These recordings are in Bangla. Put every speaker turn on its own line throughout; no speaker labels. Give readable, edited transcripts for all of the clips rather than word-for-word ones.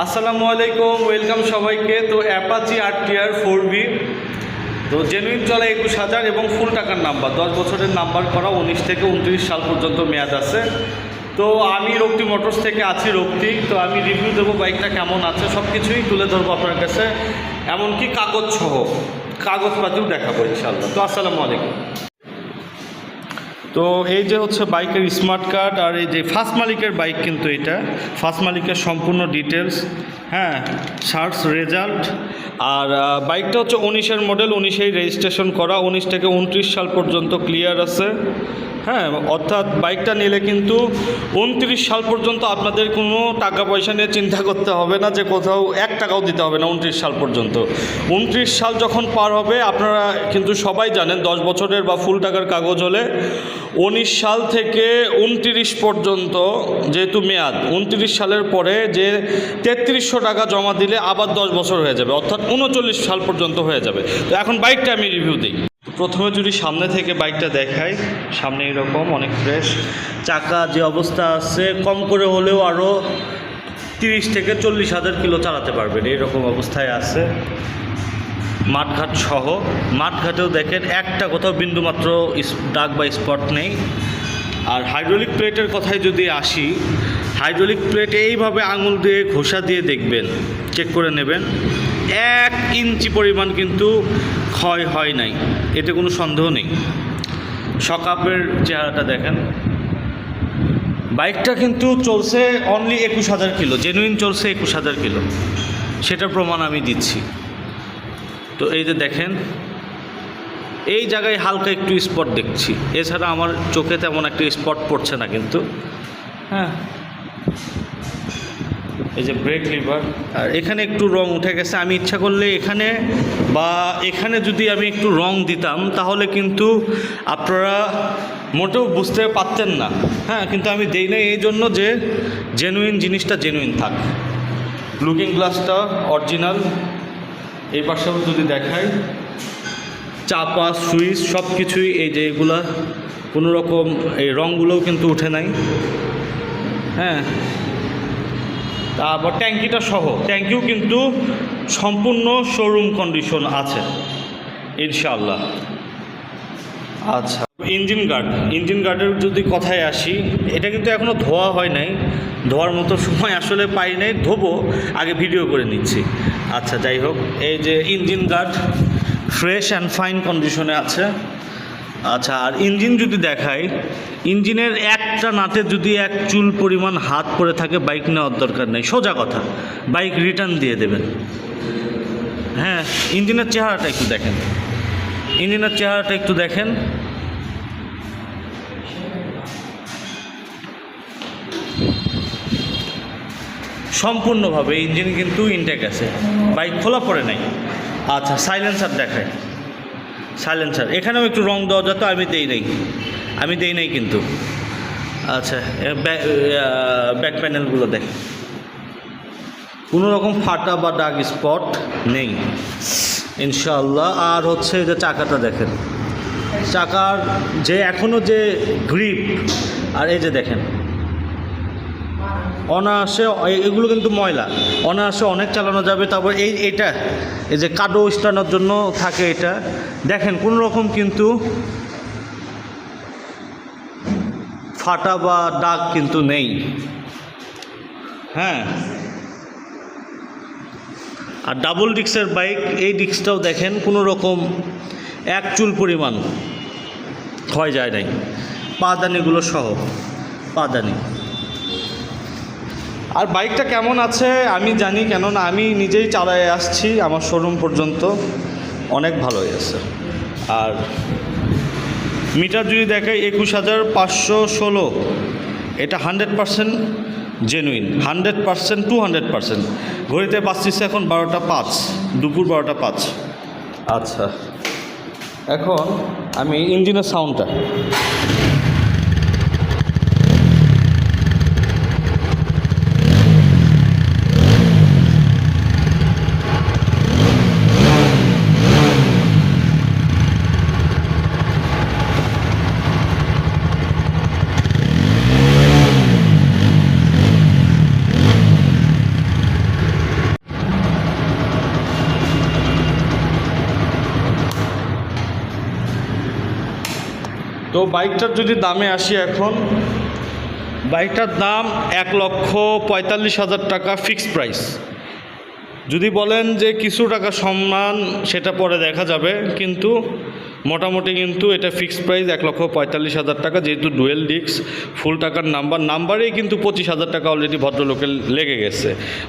আসসালামু আলাইকুম, ওয়েলকাম সবাইকে। তো অ্যাপাচি আরটিআর 4V, তো জেনুইন চলে 21,000 এবং ফুল টাকার নাম্বার, 10 বছরের নাম্বার করা, 19 থেকে 29 সাল পর্যন্ত মেয়াদ আছে। তো আমি রক্তি মোটরস থেকে আছি রক্তি। তো আমি রিভিউ দেবো বাইকটা কেমন আছে, সব কিছুই তুলে ধরবো আপনার কাছে, এমনকি কাগজ সহ কাগজপাতিও দেখাবো ইনশাআল্লাহ। তো আসসালামু আলাইকুম। তো এই যে হচ্ছে বাইকের স্মার্ট কার্ড, আর এই যে ফার্স্ট মালিকের বাইক, কিন্তু এটা ফার্স্ট মালিকের সম্পূর্ণ ডিটেলস, হ্যাঁ, সার্চ রেজাল্ট। আর বাইকটা হচ্ছে 19-এর মডেল, 19-এই রেজিস্ট্রেশন করা, 19 থেকে 29 সাল পর্যন্ত ক্লিয়ার আছে। হ্যাঁ, অর্থাৎ বাইকটা নিলে কিন্তু 29 সাল পর্যন্ত আপনাদের কোনো টাকা পয়সা নিয়ে চিন্তা করতে হবে না, যে কোথাও 1 টাকাও দিতে হবে না 29 সাল পর্যন্ত। 29 সাল যখন পার হবে, আপনারা কিন্তু সবাই জানেন 10 বছরের বা ফুল টাকার কাগজ হলে 19 সাল থেকে 29 পর্যন্ত যেহেতু মেয়াদ, 29 সালের পরে যে 3300 টাকা জমা দিলে আবার 10 বছর হয়ে যাবে, অর্থাৎ 39 সাল পর্যন্ত হয়ে যাবে। তো এখন বাইকটা আমি রিভিউ দিই। প্রথমে যদি সামনে থেকে বাইকটা দেখাই, সামনে এরকম অনেক ফ্রেশ, চাকা যে অবস্থা আছে, কম করে হলেও আরও 30 থেকে 40,000 কিলো চালাতে পারবেন, এইরকম অবস্থায় আছে। মাঠঘাট সহ, মাঠঘাটেও দেখেন একটা কোথাও বিন্দুমাত্র দাগ বা স্পট নেই। আর হাইড্রোলিক প্লেটের কথায় যদি আসি, হাইড্রোলিক প্লেটে এইভাবে আঙুল দিয়ে ঘষা দিয়ে দেখবেন, চেক করে নেবেন, 1 ইঞ্চি পরিমাণ কিন্তু ক্ষয় হয় নাই, এতে কোনো সন্দেহ নেই। শকআপের চেহারাটা দেখেন। বাইকটা কিন্তু চলছে অনলি 21,000 কিলো, জেনুইন চলছে 21,000 কিলো, সেটার প্রমাণ আমি দিচ্ছি। তো এই যে দেখেন, এই জায়গায় হালকা একটু স্পট দেখছি, এছাড়া আমার চোখে তেমন একটা স্পট পড়ছে না কিন্তু। হ্যাঁ, এই যে ব্রেক লিভার, আর এখানে একটু রং উঠে গেছে। আমি ইচ্ছা করলে এখানে বা এখানে যদি আমি একটু রং দিতাম, তাহলে কিন্তু আপনারা মোটেও বুঝতে পারতেন না। হ্যাঁ, কিন্তু আমি দেই না এই জন্য যে জেনুইন জিনিসটা জেনুইন থাক। লুকিং গ্লাসটা অরিজিনাল। এই পাশেও যদি দেখাই, চাপা সুইচ সব কিছুই, এই যে এগুলা কোনো রকম এই রঙগুলোও কিন্তু উঠে নাই। হ্যাঁ, তারপর ট্যাঙ্কিটা সহ, ট্যাঙ্কিও কিন্তু সম্পূর্ণ শোরুম কন্ডিশন আছে ইনশাআল্লাহ। আচ্ছা, ইঞ্জিন গার্ডের যদি কথায় আসি, এটা কিন্তু এখনও ধোয়া হয় নাই, ধোয়ার মতো সময় আসলে পাই নাই, ধোবো, আগে ভিডিও করে নিচ্ছি। আচ্ছা, যাই হোক, এই যে engine guard fresh and fine কন্ডিশনে আছে। আচ্ছা, আর ইঞ্জিন যদি দেখাই, ইঞ্জিনের একটা নাটে যদি 1 চুল পরিমাণ হাত পড়ে থাকে, বাইক নেওয়ার দরকার নেই, সোজা কথা, বাইক রিটার্ন দিয়ে দেবেন। হ্যাঁ, ইঞ্জিনের চেহারাটা একটু দেখেন, ইঞ্জিনের চেহারাটা একটু দেখেন। সম্পূর্ণভাবে ইঞ্জিন কিন্তু ইনটেক আছে, বাইক খোলা পড়ে নাই। আচ্ছা, সাইলেন্সার দেখায়, সাইলেন্সার এখানেও একটু রং দেওয়া যেত, আমি দেই নাই কিন্তু। আচ্ছা, ব্যাক প্যানেলগুলো দেখ, কোনো রকম ফাটা বা দাগ স্পট নেই ইনশাআল্লাহ। আর হচ্ছে যে চাকাটা দেখেন, চাকার যে এখনও যে গ্রিপ, আর এই যে দেখেন অনায়াসে, এগুলো কিন্তু ময়লা, অনায়াসে অনেক চালানো যাবে। তারপর এইটা এই যে কাদো স্টানোর জন্য থাকে, এটা দেখেন কোনো রকম কিন্তু ফাটা বা দাগ কিন্তু নেই। হ্যাঁ, আর ডাবল ডিস্কের বাইক, এই ডিস্কটাও দেখেন কোনো রকম 1 চুল পরিমাণ ক্ষয় যায় নাই, পাদানিগুলো সহ, পাদানি। আর বাইকটা কেমন আছে আমি জানি, কেননা আমি নিজেই চালায়ে আসছি আমার শোরুম পর্যন্ত, অনেক ভালোই আছে। আর মিটার যদি দেখাই 21,516, এটা 100% জেনুইন, 100% 200%। ঘড়িতে বাজছে এখন 12টা 5, দুপুর 12টা 5। আচ্ছা, এখন আমি ইঞ্জিনের সাউন্ডটা, তো বাইকটার যদি দামে আসি এখন, বাইকটার দাম 1,45,000 টাকা ফিক্সড প্রাইস। যদি বলেন যে কিছু টাকা সম্মান সেটা পরে দেখা যাবে, কিন্তু মোটামুটি কিন্তু এটা ফিক্সড প্রাইস 1,45,000 টাকা। যেহেতু ডুয়েল ডিস্ক, ফুল টাকার নাম্বারেই কিন্তু 25,000 টাকা অলরেডি ভদ্রলোকের লেগে গেছে।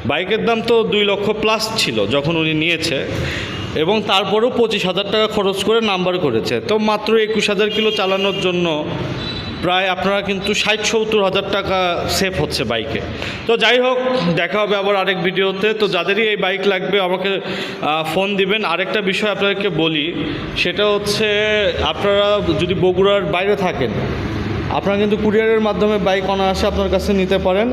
বাইকের দাম তো 2 লক্ষ প্লাস ছিল যখন উনি নিয়েছে, এবং তারপরেও 25,000 টাকা খরচ করে নাম্বার করেছে। তো মাত্র 21,000 কিলো চালানোর জন্য প্রায় আপনারা কিন্তু 60-70 হাজার টাকা সেভ হচ্ছে বাইকে। তো যাই হোক, দেখা হবে আবার আরেক ভিডিওতে। তো যাদেরই এই বাইক লাগবে আমাকে ফোন দিবেন। আরেকটা বিষয় আপনাদেরকে বলি, সেটা হচ্ছে আপনারা যদি বগুড়ার বাইরে থাকেন, আপনারা কিন্তু কুরিয়ারের মাধ্যমে বাইক অনায়াসে আপনার কাছে নিতে পারেন।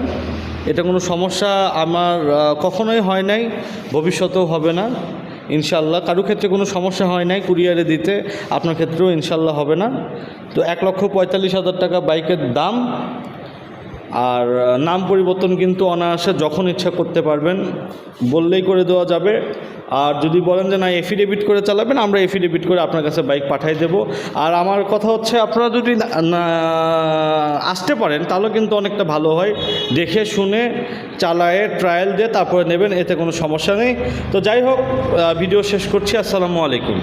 এটা কোনো সমস্যা আমার কখনোই হয় নাই, ভবিষ্যতেও হবে না ইনশাল্লাহ। কারো ক্ষেত্রে কোনো সমস্যা হয় নাই কুরিয়ারে দিতে, আপনার ক্ষেত্রেও ইনশাল্লাহ হবে না। তো 1,45,000 টাকা বাইকের দাম। আর নাম পরিবর্তন কিন্তু অনায়াসে যখন ইচ্ছা করতে পারবেন, বললেই করে দেওয়া যাবে। আর যদি বলেন যে না এফিডেভিট করে চালাবেন, আমরা এফিডেভিট করে আপনার কাছে বাইক পাঠিয়ে দেব। আর আমার কথা হচ্ছে, আপনারা যদি আসতে পারেন তাহলে কিন্তু অনেকটা ভালো হয়, দেখে শুনে চালায়ে ট্রায়াল দিয়ে তারপরে নেবেন, এতে কোনো সমস্যা নেই। তো যাই হোক, ভিডিও শেষ করছি। আসসালামু আলাইকুম।